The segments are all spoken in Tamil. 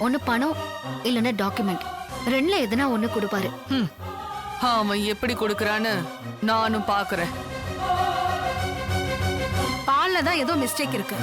ஒன்னு பணம் இல்லன்னா டாக்குமெண்ட், ரெண்டுல எதுனா ஒண்ணு கொடுப்பாரு. அவன் எப்படி கொடுக்கறான்னு நானும் பாக்குறேன். பால்ல தான் ஏதோ மிஸ்டேக் இருக்கு.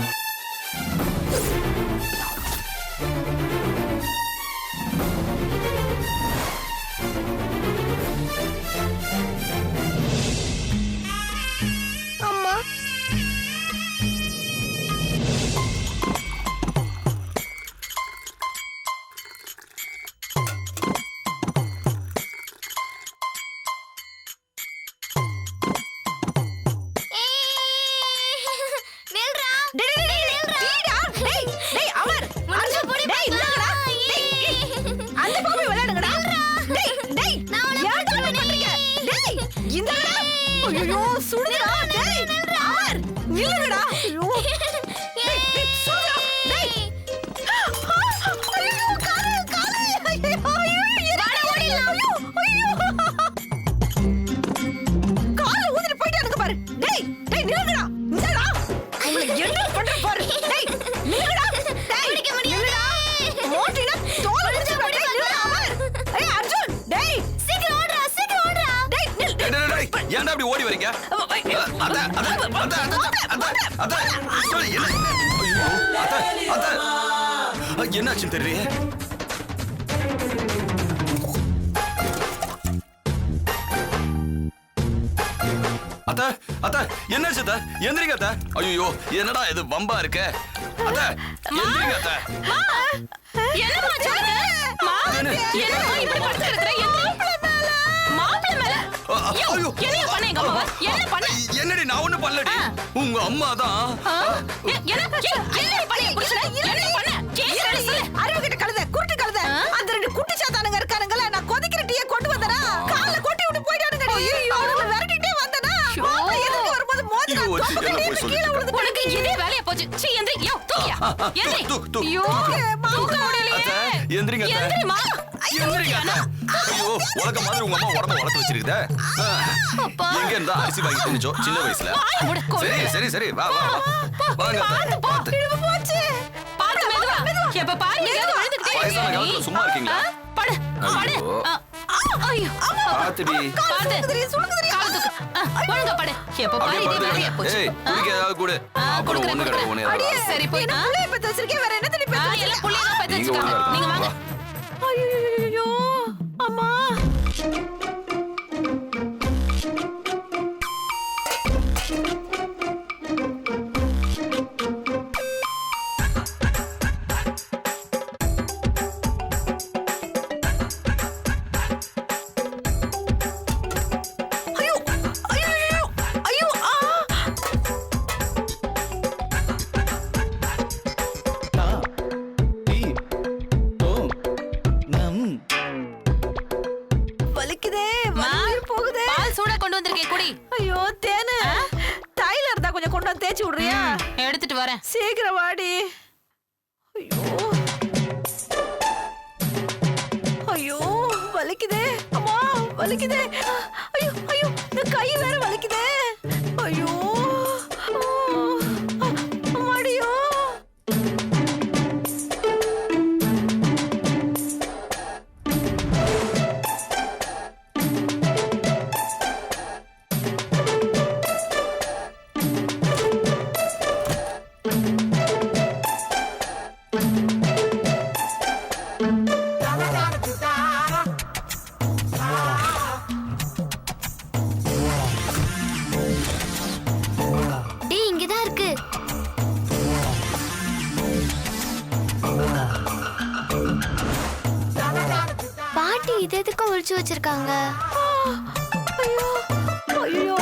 ஏன்டா அப்படி ஓடி வரீங்க? என்னாச்சு தெரியல. அத்த அத்த என்னாச்சு அத்த? எந்திரிங்க அத்த. ஐயோ என்னடா இது வம்பா இருக்க? அத்த எந்திரிங்க அத்த. என்னடி நான் ஒண்ணு பண்ணலடி. உங்க அம்மா தான் அறிவுகிட்ட கழுத குருட்டு கழுத அந்த ரெண்டு குட்டி சாத்தானுங்க இருக்கானுங்கள. நான் கொதிக்கிற டீயை கொண்டு வந்தனா கால்ல கொட்டி விட்டு போயிட்டானுங்கடி. அவங்கள விரட்டிட்டே வந்தனா மாப்பிள்ளை எதுக்கு வரும்போது மோதினா கீழே விழுந்து. உனக்கு இதே வேலைய போச்சு. சீ எந்திரி. யோ தூக்கியா எந்திரி. ஐயோ தூக்க முடியலையே. எந்திரிங்க அத்த. எந்திரிமா. எந்திரிங்க அத்த. ஐயோ உலக மாதிரி உங்க அம்மா உடம்ப வளர்த்து வச்சிருக்குதே. எங்க இருந்தா அரிசி வாங்கி தின்னுச்சோ சின்ன வயசுல. சரி சரி சரி வா வா வாங்க அத்த. போச்சு பாத்து மெதுவா. எப்ப பாரு எங்க விழுந்துட்டே வயசான காலத்துல சும்மா இருக்கீங்களா? படு படு. ஐயோ பாத்துடி. பாத்து சுளுக்குதுரி. கால் தூக்கு. ஒழுங்கா படு. எப்ப பாரு இதே வேலைய போச்சு. ஏய் குடிக்க ஏதாவது கொடு. அப்புறம் ஒண்ணு கடை ஒண்ணு. அடியே சரி போய் புள்ளைய பத்த வச்சிருக்கே வேற என்ன தண்ணி பத்த? எல்லாம் புள்ளைய தான் பத்தி வச்சிருக்காங்க. நீங்க வாங்க. ஐயோ அம்மா. ஐயோ தேனு தைல இருந்தா கொஞ்சம் கொண்டு வந்து தேய்ச்சி விடுறியா? எடுத்துட்டு வரேன். சீக்கிரம் வாடி. ஐயோ ஐயோ வலிக்குதே அம்மா வலிக்குதே. ஐயோ ஐயோ இந்த கை வேற வலிக்குதே. ஐயோ அம்மாடியோ. பாட்டி இது எதுக்கு ஒளிச்சு வச்சிருக்காங்க? ஐயோ ஐயோ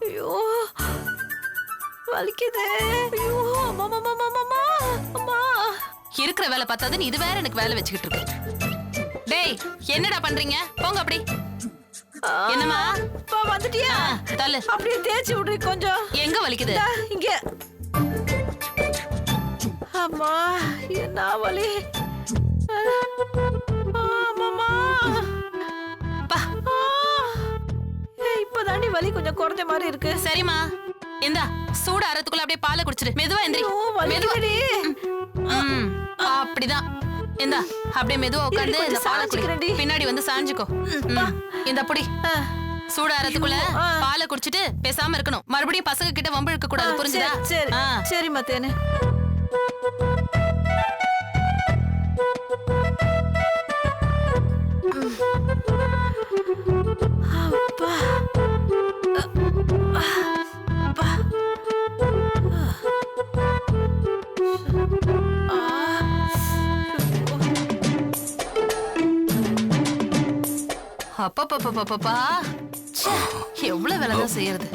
ஐயோ வலிக்குதே. ஐயோ அம்மா அம்மா அம்மா அம்மா அம்மா. இருக்கிற வேலை பார்த்தாது நீ இது வேற எனக்கு வேலை வச்சுக்கிட்டு இருக்கு. டேய் என்னடா பண்றீங்க? போங்க அப்படி. என்னம்மா வந்துட்டியா? தள்ளு. அப்படியே தேய்ச்சி விடுறீ கொஞ்சம். எங்க வலிக்குது? இங்க. அம்மா என்ன வலி. ஆமாமா. இப்பதாண்டி வலி கொஞ்சம் குறைஞ்ச மாதிரி இருக்கு. சரிம்மா இந்தா சூடு ஆறதுக்குள்ள அப்படியே பாலை குடிச்சிரு. மெதுவா எந்திரி. மெதுவாடி. அப்படிதான். இந்தா அப்படியே மெதுவா உட்கார்ந்து இந்த பாலை குடி. பின்னாடி வந்து சாஞ்சுக்கோ. இந்த புடி. சூடு ஆறதுக்குள்ள பாலை குடிச்சிட்டு பேசாம இருக்கணும். மறுபடியும் பசங்க கிட்ட வம்பு இழுக்க கூடாது. புரிஞ்சுதா? சரி சரி மத்தேனே. அப்பா அப்பா எவ்வளவு வேலைதான் செய்யறது.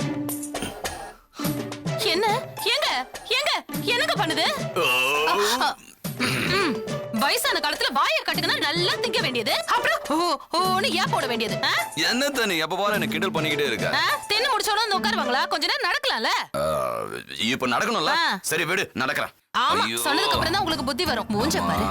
என்ன எங்க எங்க என்னங்க பண்ணுது? வயசான காலத்துல வாயை கட்டுக்குனா நல்லா திங்க வேண்டியது. அப்புறம் ஓன்னு ஏன் போட வேண்டியது? என்ன தண்ணி எப்ப பாரு என்ன கிண்டல் பண்ணிக்கிட்டே இருக்க? தின்னு முடிச்சோட வந்து உட்காருவாங்களா? கொஞ்ச நேரம் நடக்கலாம்ல. இப்ப நடக்கணும்ல. சரி விடு நடக்கிறேன். ஆமா சொன்னதுக்கு அப்புறம் தான் உங்களுக்கு புத்தி வரும். மூஞ்ச பாரு.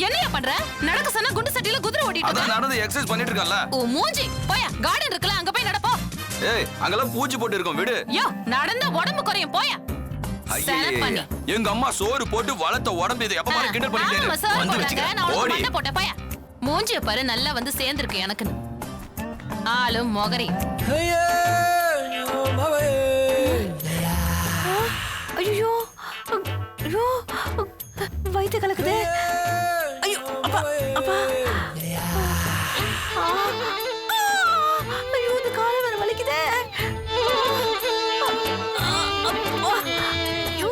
என்னையா பண்ற? நடக்க சொன்னா குண்டு சட்டில குதிரை ஓடிட்டு அதான் நடந்து எக்சர்சைஸ் பண்ணிட்டு இருக்கல. ஓ மூஞ்சி போயா. கார்டன் இருக்குல அங்க போய் நடப்போ. ஏய் அங்கலாம் பூச்சி போட்டு இருக்கும் விடு. யோ நடந்தா உடம்பு குறையும் போயா. எங்க அம்மா சோறு போட்டு வளர்த்த உடம்பு இது எப்ப பாரு கிண்டல் பண்ணிட்டே இருக்கு. நான் உனக்கு பண்ண போட்டேன் போயா. மூஞ்சிய பாரு நல்லா வந்து சேர்ந்திருக்கு எனக்கு. ஆளும் மொகரி. ஐயோ ஐயோ வயித்து கலக்குது. ஐயோ அப்பா அப்பா. ஐயோ இந்த காலை வேற வலிக்குதே. ஐயோ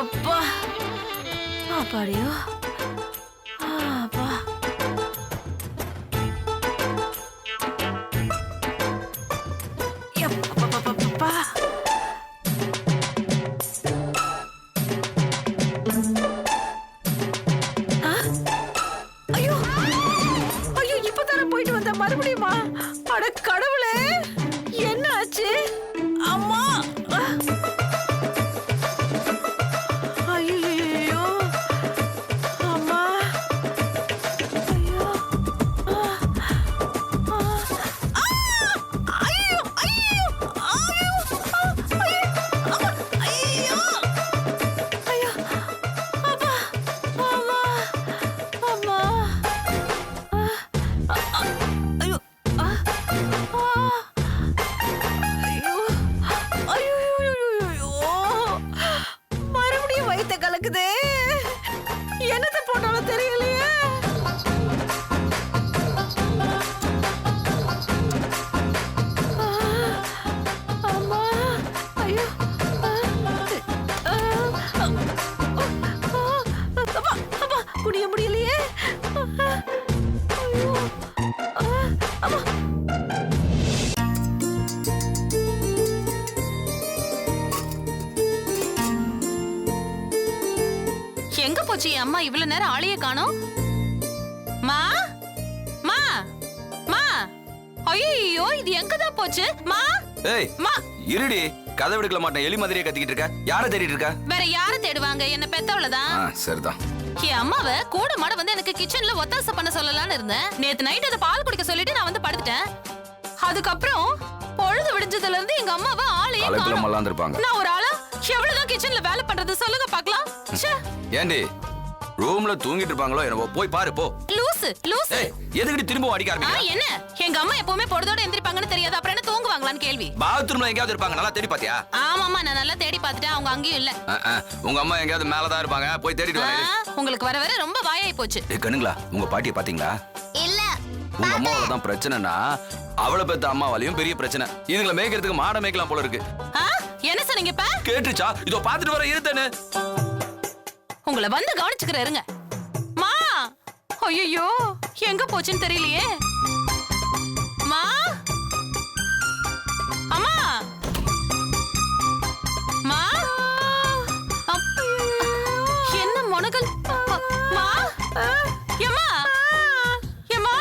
அப்பா அப்பாடியோ. அப்பா ஐயோ ஐயோ இப்பதானே போயிட்டு வந்த மறுபடியுமா? அட கடவுளே என்ன ஆச்சு? அம்மா ஐயோ அம்மா ஐயோ ஐயோ ஐயோ ஐயோ ஐயோ அப்பா அம்மா அம்மா ஐயோ ஐயோ ஐயோ மறுபடியும் வயித்த கலக்குதே. என்னத்த போட்டாலும் தெரியலையே. அம்மா ஐயோ அப்பா அப்பா குடிய முடியலையே. ஐயோ அம்மா எங்க போச்சு அம்மா? இவ்வளவு நேரம் ஆளையே காணோம். மா மா மா ஐயோ இது எங்கதான் போச்சு? மா ஏய் மா இருடி கதை விடுக்கல மாட்டேன். எலி மாதிரியே கத்திக்கிட்டு இருக்க. யாரை தேடிட்டு இருக்க? வேற யார தேடுவாங்க? என்ன பெத்தவளதான். சரிதான். என் அம்மாவை கூட மாட வந்து எனக்கு கிச்சன்ல ஒத்தாசை பண்ண சொல்லலாம்னு இருந்தேன். நேத்து நைட் அதை பால் குடிக்க சொல்லிட்டு நான் வந்து படுத்துட்டேன். அதுக்கப்புறம் பொழுது விடிஞ்சதுல இருந்து எங்க அம்மாவை ஆளையே காணோம். நான் ஒரு ஆளா எவ்வளவுதான் கிச்சன்ல வேலை பண்றது சொல்லுங்க பாக்கலாம். ஏண்டி ரூம்ல தூங்கிட்டு இருப்பாங்களோ என்னவோ போய் பாரு போ. லூசு லூசு. எதுக்கு திரும்ப அடிக்க ஆரம்பிக்கிற? என்ன எங்க அம்மா எப்பவுமே பொழுதோட எந்திரிப்பாங்கன்னு தெரியாது. அப்புறம் என்ன தூங்குவாங்களான்னு கேள்வி. பாத்ரூம்ல எங்கயாவது இருப்பாங்க. நல்லா தேடி பாத்தியா? ஆமாமா நான் நல்லா தேடி பார்த்துட்டேன். அவங்க அங்கேயும் இல்ல. உங்க அம்மா எங்கயாவது மேலதான் இருப்பாங்க. போய் தேடிட்டு வா. உங்களுக்கு வர வர ரொம்ப வாயாயி போச்சு. கண்ணுங்களா உங்க பாட்டியை பாத்தீங்களா? இல்ல உங்க அம்மாவோட தான் பிரச்சனைனா அவளை பெத்த அம்மாவாலையும் பெரிய பிரச்சனை. இதுங்களை மேய்க்கிறதுக்கு மாட மேய்க்கலாம் போல இருக்கு. என்ன சொன்னீங்க இப்ப? கேட்டுச்சா? இதோ பாத்துட்டு வர இருத்தேன்னு. உங்களை வந்து கவனிச்சுக்கிறேன் இருங்க. மா ஐயோ எங்க போச்சுன்னு தெரியலையே. மா அம்மா மா என்ன முனகல் மா எம்மா எம்மா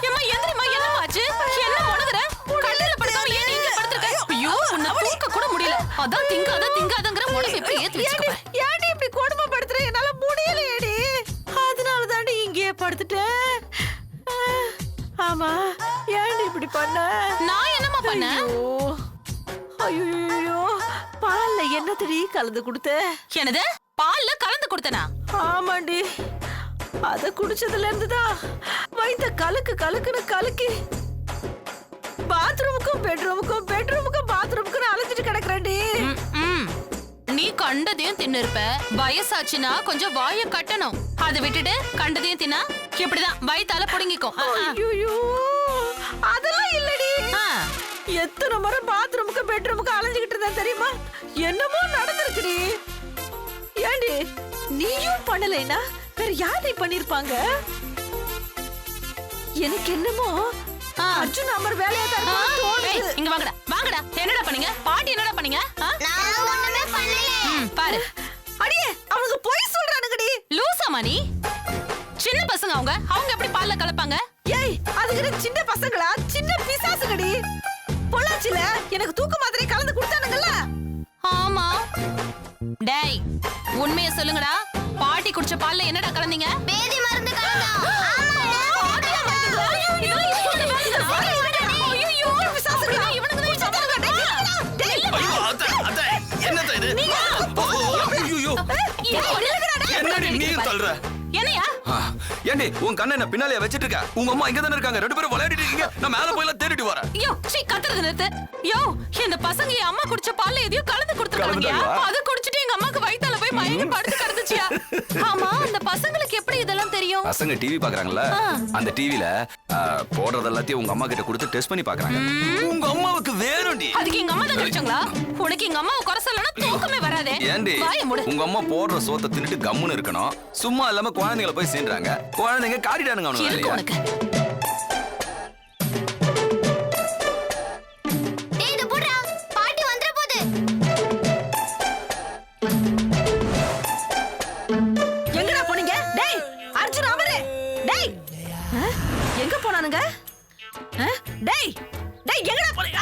எம்மா எந்திரிமா என்னமாச்சு என்ன முனகுற கட்டில படுக்காம ஏன் இங்க படுத்துக்க ஐயோ உன்னை தூக்க கூட முடியல அதான் திங்காதங்கற உடம்பு எப்படி ஏத்தி வச்சுக்க ஏடி இப்படி கொடுமைப்படுத்துற என்னால முடியலையேடி அதனால தாண்டி இங்கேயே படுத்துட்டேன் ஆமா ஏன்டி இப்படி பண்ண நான் என்னமா பண்ணேன் ஐயோ பால்ல என்ன தடி கலந்து கொடுத்த என்னது பால்ல கலந்து கொடுத்தனா ஆமாண்டி அத குடிச்சதுல இருந்துதான் வயித்த கலக்குன்னு கலக்கி பாத்ரூமுக்கும் பெட்ரூமுக்கும் பாத்ரூமுக்கும் அலைஞ்சிட்டு கிடக்குறேன்டி நீ கண்டதையும் தின்னு இருப்ப வயசாச்சுன்னா கொஞ்சம் வாய கட்டணும் அதை விட்டுட்டு கண்டதையும் தின்னா இப்படிதான் வயித்தால புடுங்கிக்கும் ஐயோ அதெல்லாம் இல்லடி எத்தனை முறை பாத்ரூமுக்கு பெட்ரூமுக்கு அலைஞ்சுகிட்டு இருந்தா தெரியுமா என்னமோ நடந்திருக்குடி ஏண்டி நீயும் பண்ணலைனா வேற யாரை பண்ணிருப்பாங்க எனக்கு என்னமோ அர்ஜுன் அமர் வேலையா தான் தோணுது இங்க வாங்கடா என்னடா பண்ணீங்க பாட்டி என்னடா பண்ணீங்க நான் ஒண்ணுமே பண்ணல பாரு அடியே அவங்க போய் சொல்றானுங்கடி லூசாமா நீ சின்ன பசங்க அவங்க எப்படி பால்ல கலப்பாங்க ஏய் அதுக்கு சின்ன பசங்களா சின்ன பிசாசுங்கடி பொள்ளாச்சில எனக்கு தூக்க மாத்திரை கலந்து கொடுத்தானுங்கல்ல ஆமா டேய் உண்மையை சொல்லுங்கடா பாட்டி குடிச்ச பால்ல என்னடா கலந்தீங்க பேதி மருந்து கலந்தா என்னையா ஏண்டி உன் கண்ணை என்ன பின்னாலே வச்சிட்டு இருக்க உங்க அம்மா இங்க தானே இருக்காங்க ரெண்டு பேரும் விளையாடிட்டு இருக்கீங்க நான் மேல போய் எல்லாம் தேடிட்டு வரேன் யோ சீ கத்துறது நிறுத்து யோ இந்த பசங்க என் அம்மா குடிச்ச பால்ல எதையோ கலந்து கொடுத்துருக்காங்க அது குடிச்சிட்டு எங்க அம்மாக்கு வயித்தால போய் மயங்கி படுத்து கிடந்துச்சியா ஆமா அந்த பசங்களுக்கு எப்படி இதெல்லாம் தெரியும் பசங்க டிவி பாக்குறாங்கல்ல அந்த டிவில போடுறது எல்லாத்தையும் உங்க அம்மா கிட்ட கொடுத்து டெஸ்ட் பண்ணி பாக்குறாங்க உங்க அம்மாவுக்கு வேணும்டி அதுக்கு எங்க அம்மா தான் கிடைச்சாங்களா உனக்கு எங்க அம்மாவை குறை சொல்லனா தூக்கமே வராதே ஏண்டி உங்க அம்மா போடுற சோத்தை தின்னுட்டு கம்முன்னு இருக்கணும் சும்மா இல்லாம குழந்தைகளை போய் சேர்றாங்க குழந்தைங்க காட்டிட்டானுங்க அவனுக்கு உனக்கு டேய் இது புடுடா பாட்டி வந்தற போகுது எங்கடா போனீங்க டேய் அர்ஜுன் அமரே டேய் எங்க போனானுங்க டேய் டேய் எங்கடா போனீங்க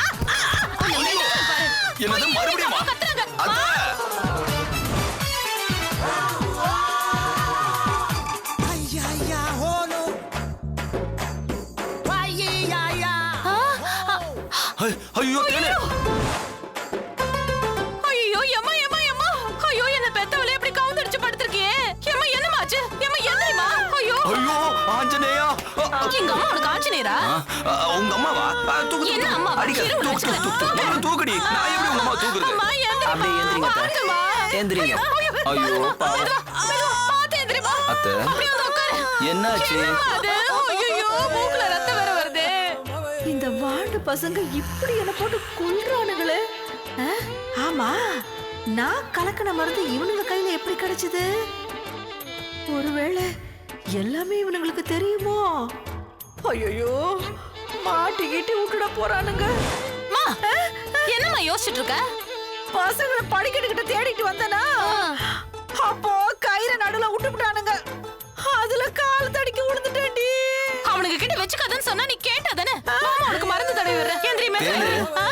என்னது மறுபடியும் ஐயோ தேனே ஐயோ எம்மா எம்மா எம்மா ஐயோ என்ன பெத்தவளே இப்படி கவுந்தடிச்சு படுத்துக்கியே எம்மா என்னமாச்சு எம்மா எந்திரிமா ஐயோ ஐயோ ஆஞ்சநேயா எங்க அம்மா உனக்கு ஆஞ்சநேயரா உங்க அம்மாவா தூக்கு என்ன அம்மா தூக்குடி நான் எப்படி உங்க அம்மா தூக்குறது அம்மா அப்படியே எந்திரிங்க எந்திரிங்க ஐயோ பாத்து எந்திரிமா அத்தை அப்படியே வந்து உட்காரு என்னாச்சு ஐயோ மூக்குல ரத்தம் வேற வருதே இந்த வாண்டு பசங்க இப்படி என்ன போட்டு கொல்றானுங்களே ஆமா நான் கலக்கின மருந்து இவனுங்க கையில எப்படி கிடைச்சது ஒருவேளை எல்லாமே இவனுங்களுக்கு தெரியுமோ ஐயோ மாட்டிக்கிட்டு விட்டுட போறானுங்க என்னம்மா யோசிச்சுட்டு இருக்க பசங்களை படிக்கட்டுக்கிட்ட தேடிட்டு வந்தனா அப்போ கயிறை நடுல விட்டுவிட்டானுங்க அதுல கால் தடிக்க விழுந்துட்டேன்டி அவனுக்கு கிட்ட வச்சுக்காதன்னு சொன்னா நீ கேட்டதானே உனக்கு மருந்து தடவி விடுறேன் எந்திரிமே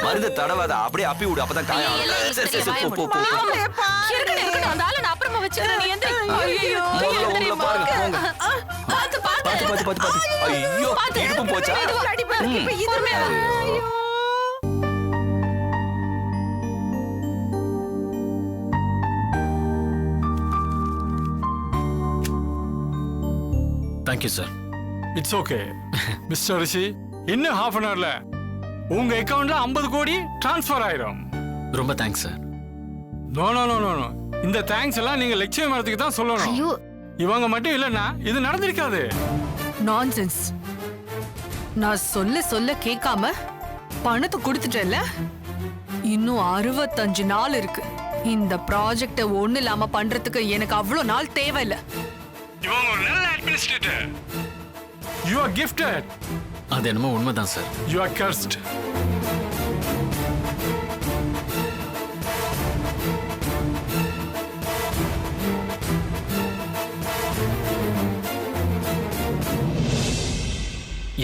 மருந்து தடவாத அப்படியே அப்பி விடு அப்பதான் காயம் சரி சரி சரி போ போ இருக்கட்டும் அந்த ஆளை நான் அப்புறமா வச்சுக்கிறேன் நீ எந்திரி ஐயோ உள்ள பாருங்க போங்க பாத்து பாத்து ஐயோ இடுப்பு போச்சா ஐயோ thank you sir it's okay mister Rishi இன்னும் ஹாஃப் அன் ஹவர்ல உங்க அக்கவுண்ட்ல 50 கோடி டிரான்ஸ்ஃபர் ஆயிரும் ரொம்ப thanks sir no no no no இந்த தேங்க்ஸ் எல்லாம் நீங்க லட்சிய மரத்துக்கு தான் சொல்லணும் இவங்க மட்டும் இல்லைன்னா இது நடந்திருக்காது நான்சென்ஸ் நான் சொல்ல கேட்காம பணத்தை கொடுத்துட்டேன்ல இன்னும் 65 நாள் இருக்கு இந்த ப்ராஜெக்ட ஒண்ணு இல்லாம பண்றதுக்கு எனக்கு அவ்வளவு நாள் தேவையில்லை இவங்க ஒரு நல்ல அட்மினிஸ்ட்ரேட்டர் யூ ஆர் கிஃப்டட். அது என்னமோ உண்மைதான் சார். You are cursed.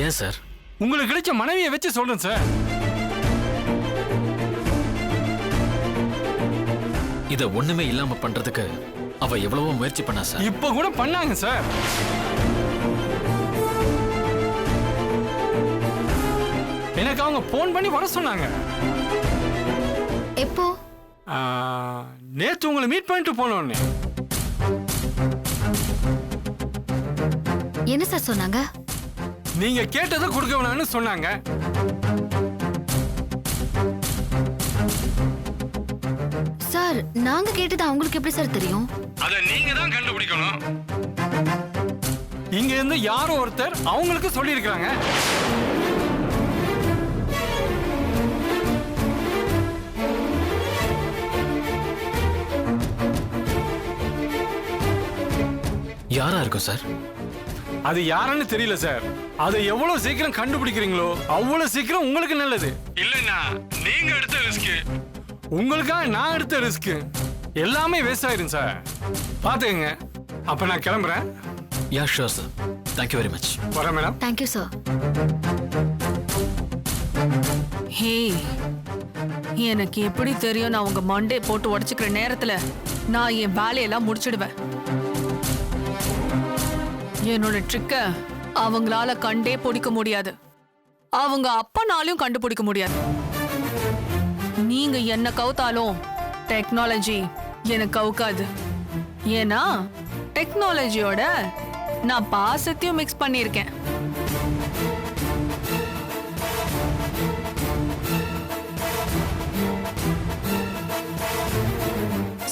ஏன் சார்? உங்களுக்கு கிடைச்ச மனைவியை வச்சு சொல்றேன் சார். இத ஒண்ணுமே இல்லாம பண்றதுக்கு அவ எவ்வளவோ முயற்சி பண்ணா சார். இப்ப கூட பண்ணாங்க சார். எனக்கு அவங்க போன் பண்ணி வர சொன்னாங்க. எப்போ? நேத்து உங்களை மீட் பண்ணிட்டு போனோன்னு. என்ன சார் சொன்னாங்க? நீங்க கேட்டதை கொடுக்க வேணாம்னு சொன்னாங்க. சார் நாங்க கேட்டது அவங்களுக்கு எப்படி சார் தெரியும்? அத நீங்க தான் கண்டுபிடிக்கணும். இங்க இருந்து யாரோ ஒருத்தர் அவங்களுக்கு சொல்லி இருக்காங்க. யாரா இருக்கும் சார்? அது யாருன்னு தெரியல சார். அதை எவ்வளவு சீக்கிரம் கண்டுபிடிக்கிறீங்களோ அவ்வளவு சீக்கிரம் உங்களுக்கு நல்லது. இல்லைன்னா நீங்க எடுத்த ரிஸ்க், உங்களுக்காக நான் எடுத்த ரிஸ்க் எல்லாமே வேஸ்ட் ஆயிரும் சார். பாத்துக்கங்க. அப்ப நான் கிளம்புறேன். Yeah sure sir. Thank you very much. வரேன் madam. Thank you sir. Hey, எனக்கு எப்படி தெரியும் நான் உங்க மண்டே போட்டு உடைச்சுக்கிற நேரத்துல நான் என் வேலையெல்லாம் முடிச்சிடுவேன். என்னோட ட்ரிக்க அவங்களால கண்டே பிடிக்க முடியாது. அவங்க அப்பனாலையும் கண்டுபிடிக்க முடியாது. நீங்க என்ன கவுத்தாலும் டெக்னாலஜி எனக்கு கவுக்காது. ஏன்னா டெக்னாலஜியோட நான் பாசத்தையும் மிக்ஸ் பண்ணியிருக்கேன்.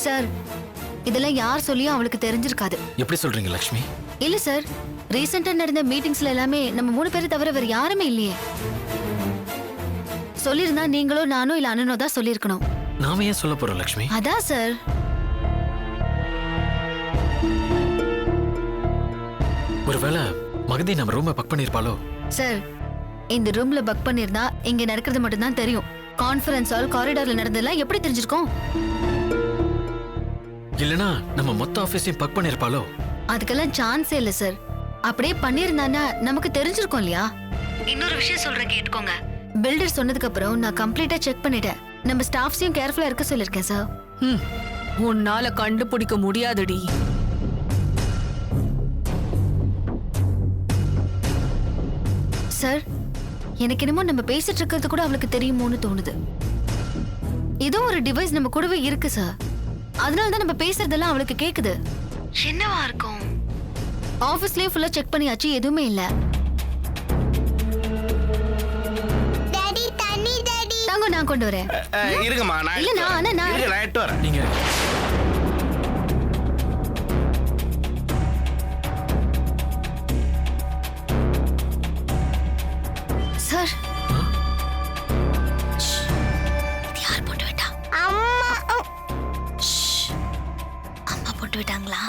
சார் இதெல்லாம் யார் சொல்லியும் அவளுக்கு தெரிஞ்சிருக்காது. எப்படி சொல்றீங்க லக்ஷ்மி? இல்ல சார், ரீசெண்டா நடந்த மீட்டிங்ஸ்ல எல்லாமே நம்ம 3 பேரை தவிர வேற யாருமே இல்லையே. சொல்லிருந்தா நீங்களோ நானோ இல்ல அண்ணனோ தான் சொல்லிருக்கணும். நாம ஏன் சொல்ல போறோம் லக்ஷ்மி? அதான் சார். ஒருவேளை மகதி நம்ம ரூமை பக் பண்ணிருப்பாளோ? சார் இந்த ரூம்ல பக் பண்ணிருந்தா இங்க நடக்கிறது மட்டும் தான் தெரியும். கான்ஃபரன்ஸ் ஹால் காரிடார்ல நடந்ததெல்லாம் எப்படி தெரிஞ்சிருக்கும்? இல்லனா நம்ம மொத்த ஆபீஸையும் பக் பண்ணிருப்பாளோ? அதுக்கெல்லாம் சான்ஸே இல்ல சார். அப்படியே பண்ணிருந்தானா நமக்கு தெரிஞ்சிருக்கும் இல்லையா? இன்னொரு விஷயம் சொல்றேன் கேட்டுக்கோங்க. பில்டர் சொன்னதுக்கு அப்புறம் நான் கம்ப்ளீட்டா செக் பண்ணிட்டேன். நம்ம ஸ்டாஃப்ஸையும் கேர்ஃபுல்லா இருக்க சொல்லிருக்கேன் சார். உன்னால கண்டுபிடிக்க முடியாதுடி. சார் எனக்கு என்னமோ நம்ம பேசிட்டு இருக்கிறது கூட அவளுக்கு தெரியுமோன்னு தோணுது. ஏதோ ஒரு டிவைஸ் நம்ம கூடவே இருக்கு சார். அதனால தான் நம்ம பேசுறதெல்லாம் அவளுக்கு கேக்குது. என்னவா இருக்கும்? ஆபீஸ்லயே ஃபுல்லா செக் பண்ணியாச்சு, எதுவுமே இல்ல. டாடி தண்ணி டாடி. தாங்க நான் கொண்டு வரேன். இருங்கம்மா நான் இல்ல நான் எடுத்து வரேன். நீங்க சார் இது யார் போட்டு விட்டா? அம்மா. அம்மா போட்டு விட்டாங்களா?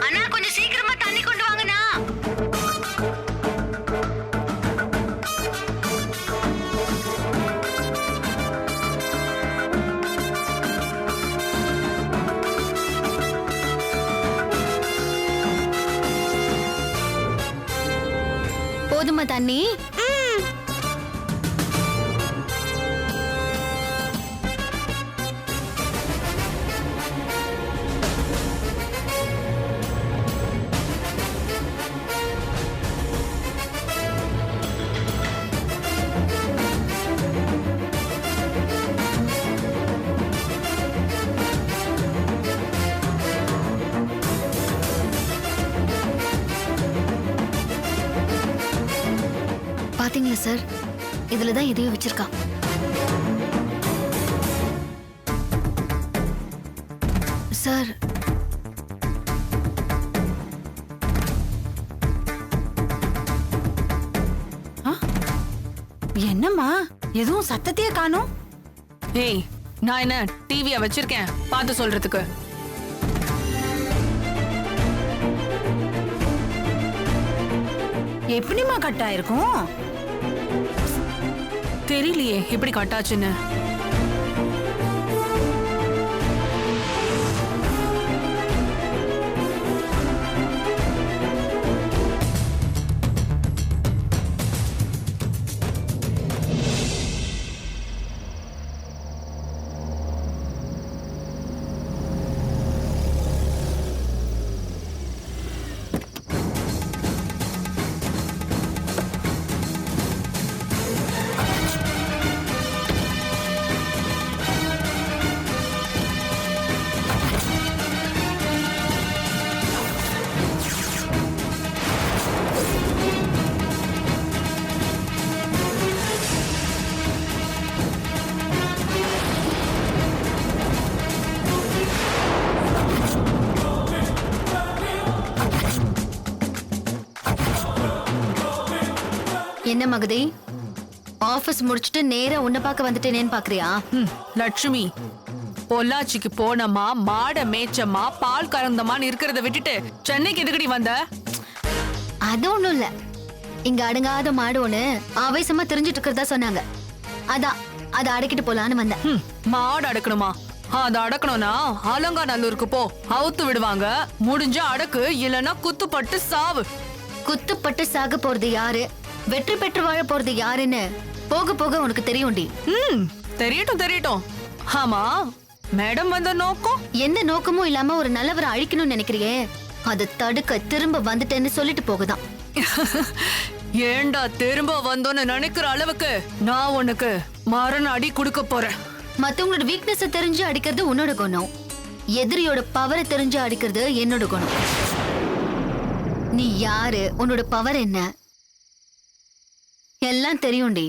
அண்ணா கொஞ்சம் சீக்கிரமா தண்ணி கொண்டு வாங்கண்ணா. போதுமா தண்ணி? பாத்தீங்களா சார், இதுலதான் இதையும் வச்சிருக்கா. சார் என்னம்மா எதுவும் சத்தத்தையே காணோம். ஏய், நான் என்ன டிவிய வச்சிருக்கேன் பார்த்து சொல்றதுக்கு? எப்படிமா கட் ஆயிருக்கும்? தெரியலையே எப்படி கட்டாச்சுன்னு. என்ன மகதி, ஆபீஸ் முடிச்சிட்டு நேரா உன்னை பார்க்க வந்துட்டேனேன்னு பாக்குறியா? லட்சுமி, பொள்ளாச்சிக்கு போனமா, மாட மேய்ச்சமா, பால் கறந்தமான்னு இருக்கிறத விட்டுட்டு சென்னைக்கு எதுக்கடி வந்த? அது ஒண்ணும் இல்ல, இங்க அடங்காத மாடு ஒண்ணு ஆவேசமா தெரிஞ்சிட்டு இருக்கிறதா சொன்னாங்க. அதான் அதை அடக்கிட்டு போலான்னு வந்தேன். மாடு அடக்கணுமா? அது அடக்கணும்னா அலங்காநல்லூருக்கு போ, அவுத்து விடுவாங்க. முடிஞ்ச அடக்கு, இல்லனா குத்துப்பட்டு சாவு. குத்துப்பட்டு சாக போறது யாரு, வெற்றி பெற்று வாழ போறது யாருன்னு போக போக உனக்கு தெரியும்டி. தெரியட்டும் தெரியட்டும். ஆமா, மேடம் வந்த நோக்கம் எந்த நோக்கமும் இல்லாம ஒரு நல்லவரை அழிக்கணும்னு நினைக்கிறியே, அதை தடுக்க திரும்ப வந்துட்டேன்னு சொல்லிட்டு போகுதான். ஏண்டா திரும்ப வந்தோன்னு நினைக்கிற அளவுக்கு நான் உனக்கு மரண அடி கொடுக்க போறேன். மத்தவங்களோட வீக்னஸ் தெரிஞ்சு அடிக்கிறது உன்னோட குணம், எதிரியோட பவரை தெரிஞ்சு அடிக்கிறது என்னோட குணம். நீ யாரு, உன்னோட பவர் என்ன, எல்லாம் தெரியும்டி.